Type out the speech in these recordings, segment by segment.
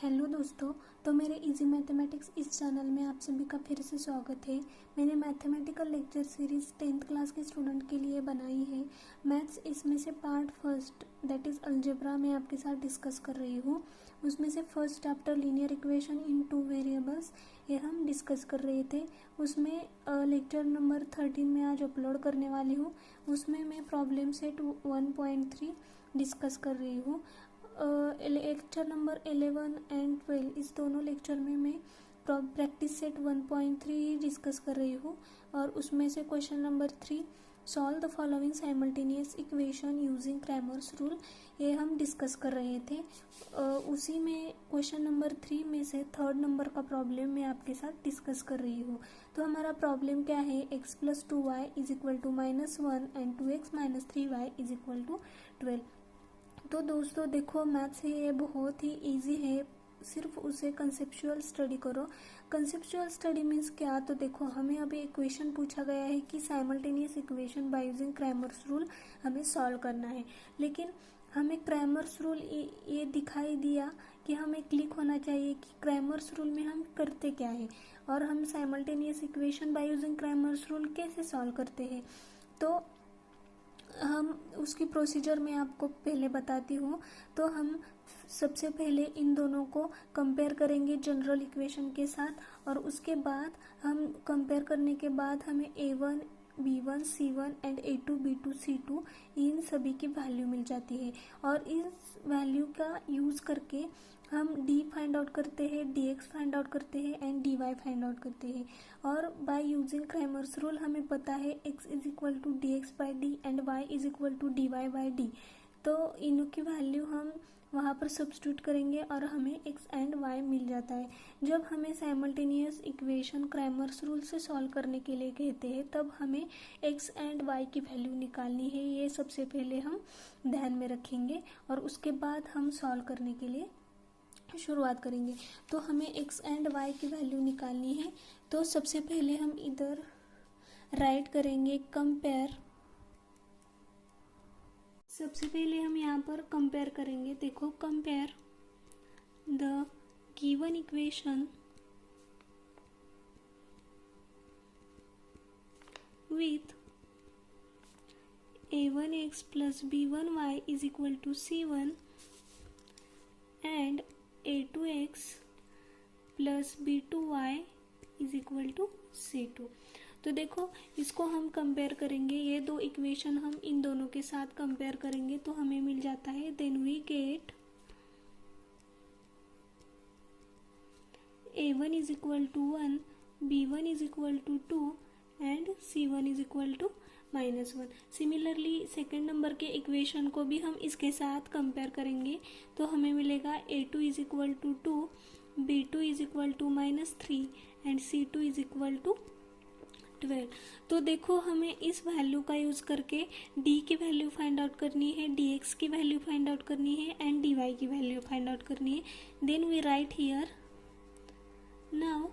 Hello दोस्तों। तो मेरे इजी मैथमेटिक्स इस चैनल में आप सभी का फिर से स्वागत है। मैंने mathematical lecture series 10th class के स्टूडेंट के लिए बनाई है। मैथ्स इसमें से part first that is algebra मैं आपके साथ डिस्कस कर रही हूँ। उसमें से first chapter linear equation in 2 variables ये हम डिस्कस कर रहे थे। उसमें लेक्चर नंबर 13 में आज अपलोड करने वाली हूँ। उसमें मैं प्रॉब्लम सेट 1.3 डिस्कस कर रही हूँ। लेक्चर नंबर 11 एंड 12 इस दोनों लेक्चर में मैं प्रैक्टिस सेट 1.3 डिस्कस कर रही हूँ और उसमें से question number 3 solve the following simultaneous equation using Cramer's rule ये हम डिस्कस कर रहे थे। उसी में क्वेश्चन नंबर 3 में से थर्ड नंबर का प्रॉब्लम मैं आपके साथ डिस्कस कर रही हूँ। तो हमारा प्रॉब्लम क्या है, x + 2y = -1 and 2x - 3y = 12। तो दोस्तों देखो, मैथ्स है ये बहुत ही इजी है, सिर्फ उसे कंसेप्चुअल स्टडी करो। कंसेप्चुअल स्टडी मीन्स क्या, तो देखो हमें अभी इक्वेशन पूछा गया है कि simultaneous equation by using Cramer's rule हमें सॉल्व करना है। लेकिन हमें क्रैमर्स रूल ये दिखाई दिया कि हमें क्लिक होना चाहिए कि क्रैमर्स रूल में हम करते क्या है और हम simultaneous equation by using Cramer's rule कैसे सॉल्व करते हैं। तो हम उसकी प्रोसीजर में आपको पहले बताती हूँ। तो हम सबसे पहले इन दोनों को कंपेयर करेंगे जनरल इक्वेशन के साथ और उसके बाद हम कंपेयर करने के बाद हमें a1 b1 c1 and a2 b2 c2 इन सभी की वैल्यू मिल जाती है और इस वैल्यू का यूज़ करके हम d फाइंड आउट करते हैं, dx फाइंड आउट करते हैं एंड dy फाइंड आउट करते हैं। और बाय यूजिंग क्रैमर्स रूल हमें पता है x = dx/d and y = dy/d। तो इनकी वैल्यू हम वहाँ पर सब्स्टिट्यूट करेंगे और हमें x एंड y मिल जाता है। जब हमें साइमल्टेनियस इक्वेशन क्रैमर्स रूल से सॉल्व करने के लिए कहते हैं तब हमें x एंड y की वैल्यू निकालनी है। ये सबसे पहले हम ध्यान में रखेंगे और उसके बाद हम सॉल्व करने के लिए शुरुआत करेंगे। तो हमें x एंड y की वैल्यू निकालनी है। तो सबसे पहले हम इधर राइट करेंगे कंपेयर। सबसे पहले हम यहाँ पर कंपेयर करेंगे। देखो, compare the given equation with a1x + b1y = c1 and a2x + b2y = c2। तो देखो, इसको हम कंपेयर करेंगे, ये दो इक्वेशन हम इन दोनों के साथ कंपेयर करेंगे तो हमें मिल जाता है then we get a1 = 1, b1 = 2 and c1 = -1। Similarly second number के इक्वेशन को भी हम इसके साथ कंपेयर करेंगे तो हमें मिलेगा a2 = 2, b2 = -3 एंड c2 = 12। तो देखो, हमें इस वैल्यू का यूज़ करके d की वैल्यू फाइंड आउट करनी है, dx की वैल्यू फाइंड आउट करनी है एंड dy की वैल्यू फाइंड आउट करनी है। Then we write here now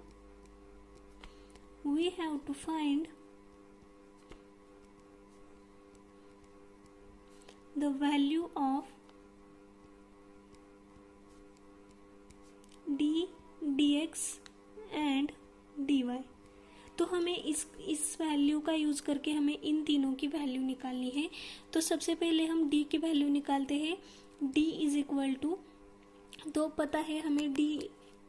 we have to find the value of d, dx and dy। तो हमें इस वैल्यू का यूज़ करके हमें इन तीनों की वैल्यू निकालनी है। तो सबसे पहले हम d की वैल्यू निकालते हैं। d = तो पता है हमें d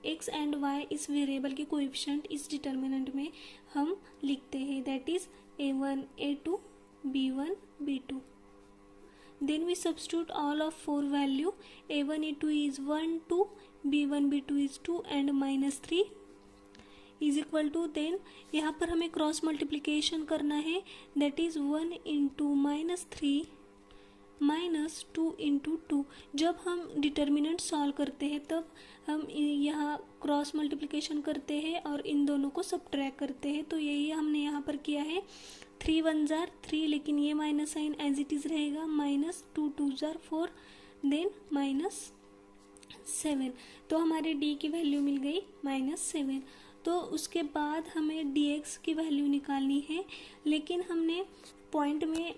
x एंड y इस वेरिएबल के कोएफिशिएंट इस डिटर्मिनेंट में हम लिखते हैं, that is a1 a2 b1 b2। Then we substitute all of 4 value. a1 a2 is 1 2, b1 b2 is 2 and -3 is equal to, then यहाँ पर हमें क्रॉस मल्टीप्लिकेशन करना है, that is 1 × -3 -2 × 2। जब हम डिटर्मिनेंट सॉल्व करते हैं तब हम यहाँ क्रॉस मल्टीप्लिकेशन करते हैं और इन दोनों को सब्ट्रैक्ट करते हैं। तो यही हमने यहाँ पर किया है। 3 1 * 3, लेकिन ये minus sign as it is रहेगा, -2 2 * 4 देन -7। तो हमारे d की वैल्यू मिल गई -7। तो उसके बाद हमें dx की वैल्यू निकालनी है, लेकिन हमने पॉइंट में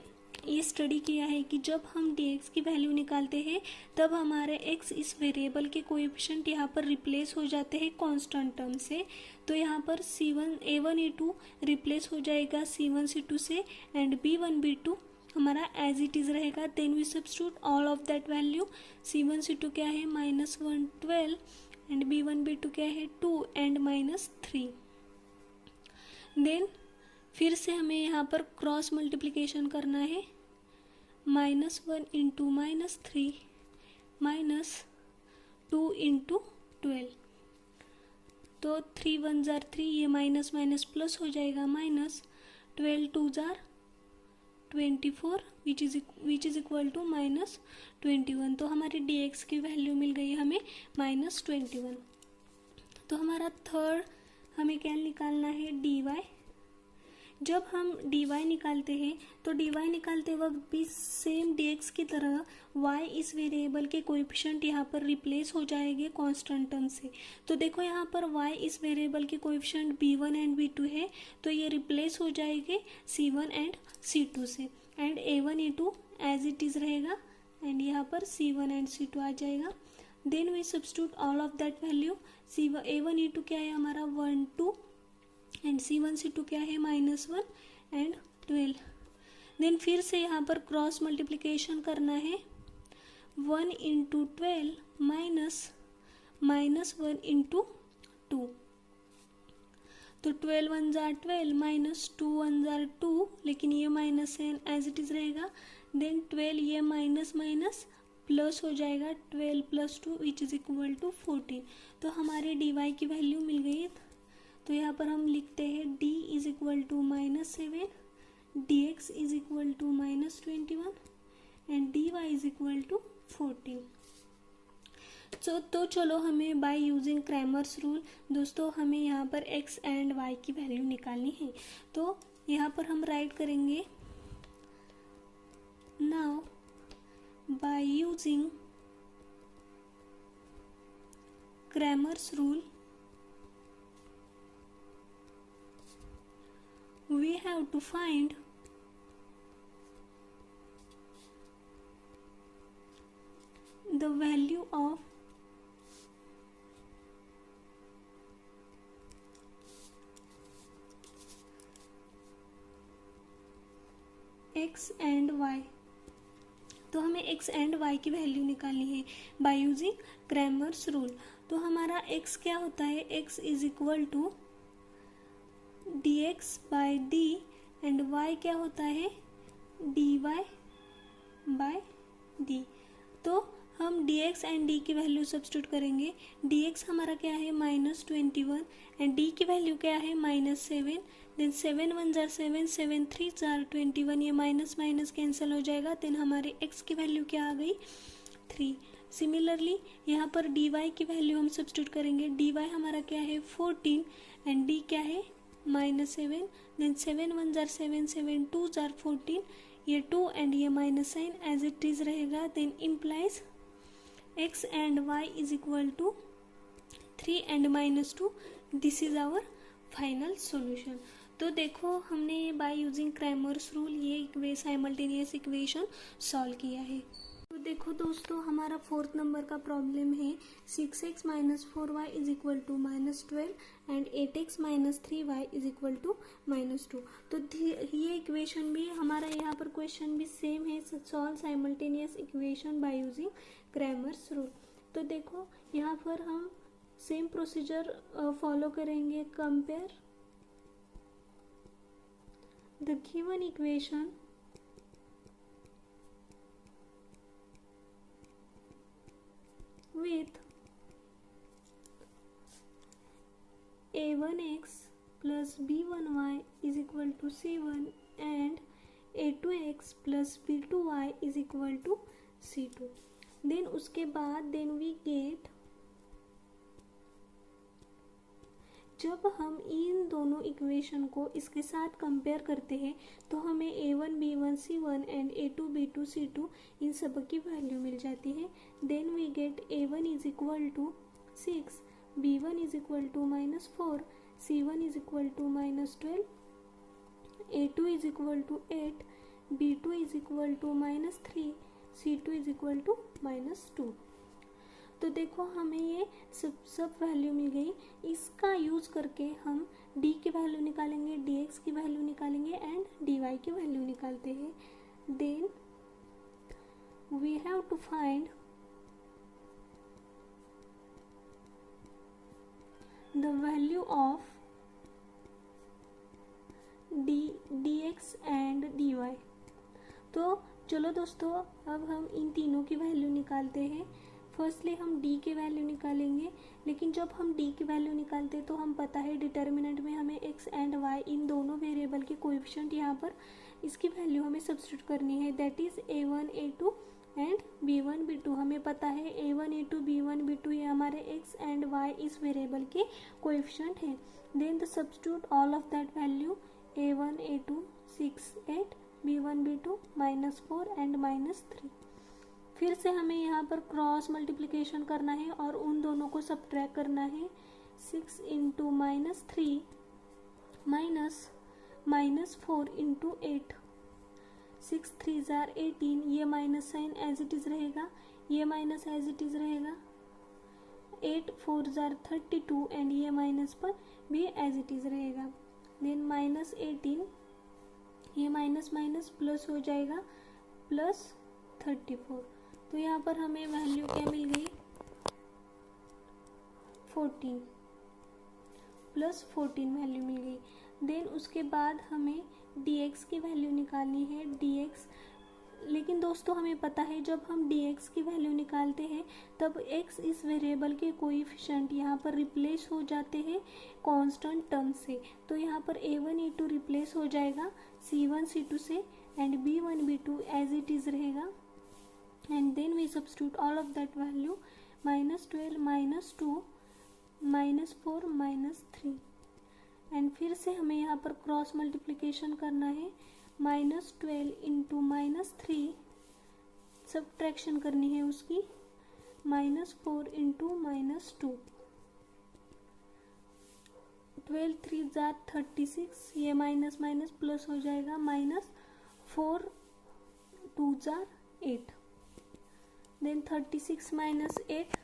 ये स्टडी किया है कि जब हम dx की वैल्यू निकालते हैं तब हमारे x इस वेरिएबल के कोएफिशिएंट यहाँ पर रिप्लेस हो जाते हैं कांस्टेंट टर्म से। तो यहाँ पर a1 a2 रिप्लेस हो जाएगा c1 c2 से एंड b1 b2 हमारा एज इट इज़ रहेगा। Then we substitute all of that value. c1 c2 क्या है -1 12 एंड b1 b2 क्या है 2 एंड -3। देन फिर से हमें यहाँ पर क्रॉस मल्टीप्लिकेशन करना है। -1 इंटू -3 -2 इंटू 12। तो 3 1 जार 3, ये माइनस माइनस प्लस हो जाएगा, -12 2 जार 24 विच इज इक्वल टू -21। तो हमारी dx की वैल्यू मिल गई हमें -21। तो हमारा थर्ड हमें क्या निकालना है dy। जब हम dy निकालते हैं तो dy निकालते वक्त भी सेम dx की तरह y इस वेरिएबल के कोएफिशिएंट यहाँ पर रिप्लेस हो जाएंगे कांस्टेंट टर्म से। तो देखो यहाँ पर y इस वेरिएबल के कोएफिशिएंट b1 एंड b2 है, तो ये रिप्लेस हो जाएंगे c1 एंड c2 से and a1 a2 as it is रहेगा एंड यहाँ पर c1 एंड c2 आ जाएगा। Then we substitute all of that value. a1 a2 क्या है हमारा 1 2 एंड c1 c2 क्या है -1 एंड 12। देन फिर से यहाँ पर क्रॉस मल्टीप्लिकेशन करना है। 1 इंटू 12 -1 इंटू 2। तो 12 1 जार 12 -2 1 जार 2, लेकिन ये माइनस है एज इट इज़ रहेगा। देन 12 ये माइनस माइनस प्लस हो जाएगा, 12 + 2 विच इज़ इक्वल टू 14। तो हमारे dy की वैल्यू मिल गई। तो यहाँ पर हम लिखते हैं d is equal to -7, dx is equal to -21 and dy is equal to 14। तो चलो हमें बाय यूजिंग क्रैमर्स रूल दोस्तों हमें यहाँ पर x एंड y की वैल्यू निकालनी है। तो यहाँ पर हम राइट करेंगे now bye using Cramer's rule we have to find the value of x and y। तो हमें x एंड y की वैल्यू निकालनी है बाय यूजिंग क्रैमर्स रूल। तो हमारा x क्या होता है, x is equal to dx by d and y क्या होता है dy बाय d। तो हम dx एंड d की वैल्यू सब्स्टिट्यूट करेंगे। dx हमारा क्या है -21 एंड d की वैल्यू क्या है -7। देन 7 1 जार 7 7 3 जार 21, ये माइनस माइनस कैंसिल हो जाएगा। देन हमारे x की वैल्यू क्या आ गई 3। सिमिलरली यहाँ पर dy की वैल्यू हम सब्स्टिट्यूट करेंगे। dy हमारा क्या है 14 एंड d क्या है -7। देन 7 1 जार 7 7 2 जार 14, ये 2 एंड ये minus sign as it is रहेगा। Then implies x and y is equal to 3 and -2। This is our final solution. तो देखो हमने ये बाय यूजिंग क्रैमर्स रूल ये साइमल्टेनियस इक्वेशन सॉल्व किया है। तो देखो दोस्तों हमारा 4th नंबर का प्रॉब्लम है 6x - 4y is equal to -12 and 8x - 3y is equal to -2। तो ये इक्वेशन भी हमारा यहाँ पर क्वेश्चन भी सेम है, solve simultaneous equation by using Cramer's rule. तो देखो यहाँ पर हम सेम प्रोसीजर फॉलो करेंगे। Compare the given equation with a1x plus b1y is equal to c1 and a2x plus b2y is equal to c2। then उसके बाद then we get जब हम इन दोनों इक्वेशन को इसके साथ कंपेयर करते हैं तो हमें a1 b1 c1 and a2 b2 c2 इन सब की वैल्यू मिल जाती है। Then we get a1 is equal to 6, b1 is equal to -4, c1 is equal to -12, a2 is equal to 8, B2 is equal to -3, C2 is equal to -2। तो देखो हमें ये सब वैल्यू मिल गई। इसका यूज़ करके हम d की वैल्यू निकालेंगे, dx की वैल्यू निकालेंगे एंड dy की वैल्यू निकालते हैं। Then we have to find the value of dx and dy। तो चलो दोस्तों अब हम इन तीनों की वैल्यू निकालते हैं। फर्स्टली हम d की वैल्यू निकालेंगे, लेकिन जब हम d की वैल्यू निकालते हैं तो हम पता है डिटर्मिनेंट में हमें x एंड y इन दोनों वेरिएबल के कोएफिशिएंट यहाँ पर इसकी वैल्यू हमें सब्स्टिट्यूट करनी है। That is a1 a2 and b1 b2। हमें पता है a1 a2 b1 b2 ये हमारे x एंड y इस वेरिएबल के कोएफिशिएंट हैं। Then the substitute all of that value a1 a2 6 8 b1 b2 -4 and -3। फिर से हमें यहाँ पर क्रॉस मल्टीप्लिकेशन करना है और उन दोनों को सबट्रैक्ट करना है। 6 इंटू -3 -4 इंटू 8, 6 3 जार 18। ये minus sign as it is रहेगा, ये माइनस एज इट इज़ रहेगा। 8 4 जार 32 एंड ये माइनस पर भी एज इट इज़ रहेगा। देन -18, ये माइनस माइनस प्लस हो जाएगा, +34। तो यहाँ पर हमें वैल्यू क्या मिल गई 14, +14 वैल्यू मिल गई। देन उसके बाद हमें dx की वैल्यू निकालनी है। dx, लेकिन दोस्तों हमें पता है जब हम dx की वैल्यू निकालते हैं तब x इस वेरिएबल के कोएफिशिएंट यहाँ पर रिप्लेस हो जाते हैं कांस्टेंट टर्म से। तो यहाँ पर a1 a2 रिप्लेस हो जाएगा c1 c2 से and b1 b2 as it is रहेगा। And then we substitute all of that value -12 -2 -4 -3। And फिर से हमें यहाँ पर क्रॉस मल्टीप्लिकेशन करना है। -12 इंटू -3 सबट्रैक्शन करनी है उसकी, -4 इंटू -2। 12 3 जार 36, ये माइनस माइनस प्लस हो जाएगा, -4 2 जार 8। देन 36 -8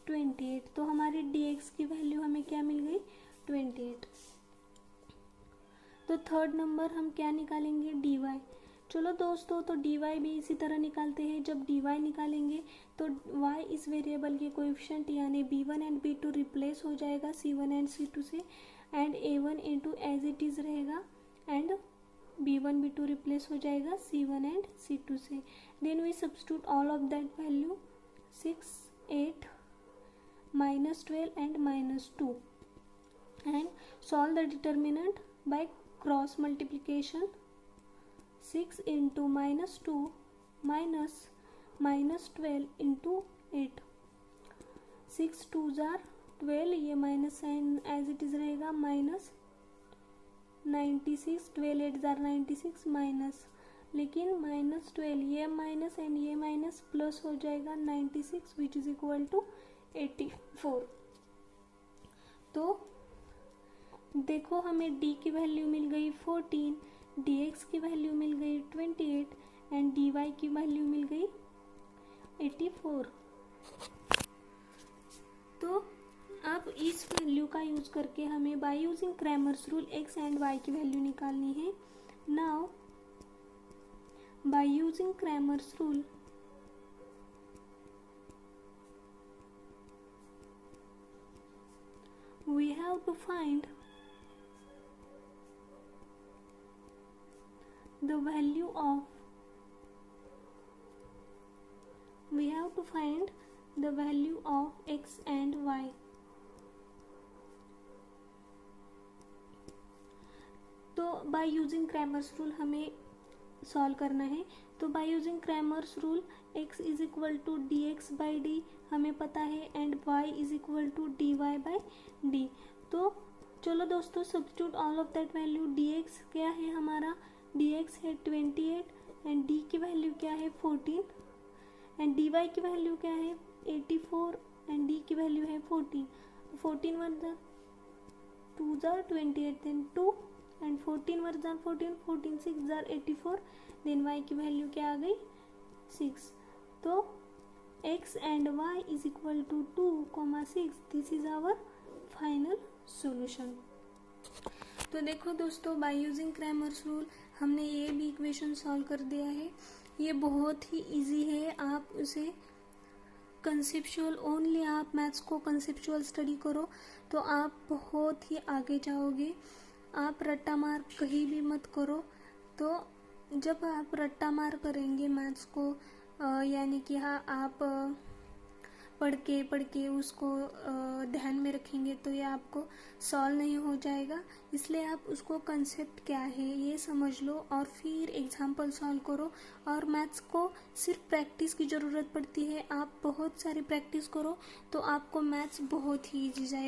28। तो हमारी dx की वैल्यू हमें क्या मिल गई 28। तो थर्ड नंबर हम क्या निकालेंगे dy। चलो दोस्तों तो dy भी इसी तरह निकालते हैं। जब dy निकालेंगे तो y इस वेरिएबल के कोएफिशिएंट यानी b1 एंड b2 रिप्लेस हो जाएगा c1 एंड c2 से and a1 a2 as it is रहेगा एंड b1 b2 रिप्लेस हो जाएगा c1 एंड c2 से। Then we substitute all of that value 6 8 -12 and -2 and solve the determinant by cross multiplication. 6 into -2 -12 into 8, 6 2 जार 12, ये minus sign as it is रहेगा, -96, 12 8 jar 96 minus, लेकिन -12 ये minus and ये minus plus हो जाएगा 96 which is equal to 84। तो देखो हमें d की वैल्यू मिल गई 14, dx की वैल्यू मिल गई 28 एंड dy की वैल्यू मिल गई 84। तो अब इस वैल्यू का यूज करके हमें bye using Cramer's rule x and y की वैल्यू निकालनी है। Now bye using Cramer's rule we have to find the value of x and y। तो बाय यूजिंग क्रैमर्स रूल हमें सॉल्व करना है। तो by using Cramer's rule x is equal to dx by D हमें पता है and y is equal to dy by D. तो चलो दोस्तों सब्स्टिट्यूट ऑल ऑफ दैट वैल्यू। dx क्या है हमारा, dx है 28 एंड d की वैल्यू क्या है 14 एंड dy की वैल्यू क्या है 84 एंड d की वैल्यू है 14। 14 1 2 जार 28 देन 2 एंड 14 वर जार 14, 14 6 जार 84, देन y की वैल्यू क्या आ गई 6। तो x and y is equal to 2,6, this is our final solution. तो देखो दोस्तों, बाय यूजिंग क्रैमर्स रूल हमने ये भी इक्वेशन सॉल्व कर दिया है। ये बहुत ही इजी है, आप उसे कंसेप्चुअल, ओनली आप मैथ्स को कंसेप्चुअल स्टडी करो तो आप बहुत ही आगे जाओगे। आप रट्टा मार कहीं भी मत करो। तो जब आप रट्टा मार करेंगे मैथ्स को, यानी कि हाँ आप पढ़ के उसको ध्यान में रखेंगे तो ये आपको सॉल्व नहीं हो जाएगा। इसलिए आप उसको कंसेप्ट क्या है ये समझ लो और फिर एग्जाम्पल सॉल्व करो। और मैथ्स को सिर्फ प्रैक्टिस की ज़रूरत पड़ती है, आप बहुत सारी प्रैक्टिस करो तो आपको मैथ्स बहुत ही ईजी जाएगा।